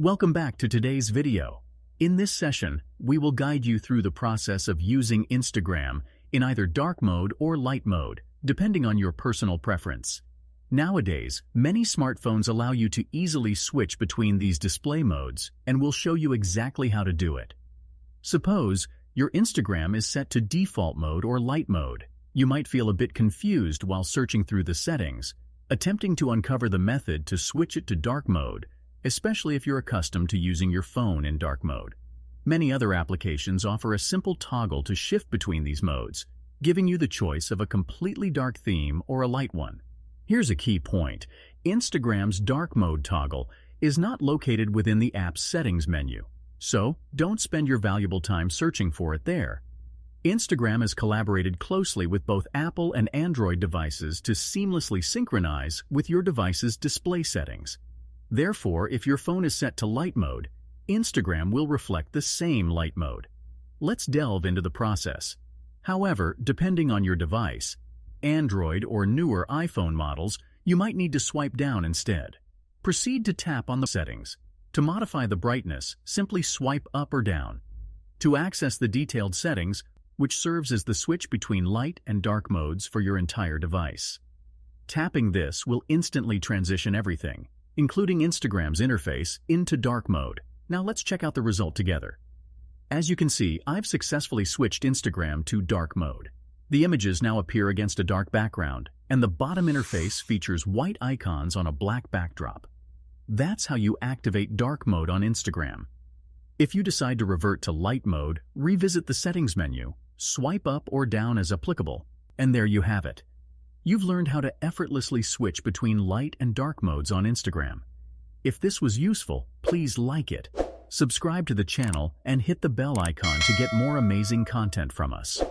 Welcome back to today's video. In this session, we will guide you through the process of using Instagram in either dark mode or light mode, depending on your personal preference. Nowadays, many smartphones allow you to easily switch between these display modes, and we'll show you exactly how to do it. Suppose your Instagram is set to default mode or light mode. You might feel a bit confused while searching through the settings, attempting to uncover the method to switch it to dark mode, especially if you're accustomed to using your phone in dark mode. Many other applications offer a simple toggle to shift between these modes, giving you the choice of a completely dark theme or a light one. Here's a key point. Instagram's dark mode toggle is not located within the app's settings menu, so don't spend your valuable time searching for it there. Instagram has collaborated closely with both Apple and Android devices to seamlessly synchronize with your device's display settings. Therefore, if your phone is set to light mode, Instagram will reflect the same light mode. Let's delve into the process. However, depending on your device, Android or newer iPhone models, you might need to swipe down instead. Proceed to tap on the settings. To modify the brightness, simply swipe up or down. To access the detailed settings, which serves as the switch between light and dark modes for your entire device. Tapping this will instantly transition everything, including Instagram's interface, into dark mode. Now let's check out the result together. As you can see, I've successfully switched Instagram to dark mode. The images now appear against a dark background, and the bottom interface features white icons on a black backdrop. That's how you activate dark mode on Instagram. If you decide to revert to light mode, revisit the settings menu, swipe up or down as applicable, and there you have it. You've learned how to effortlessly switch between light and dark modes on Instagram. If this was useful, please like it, subscribe to the channel, and hit the bell icon to get more amazing content from us.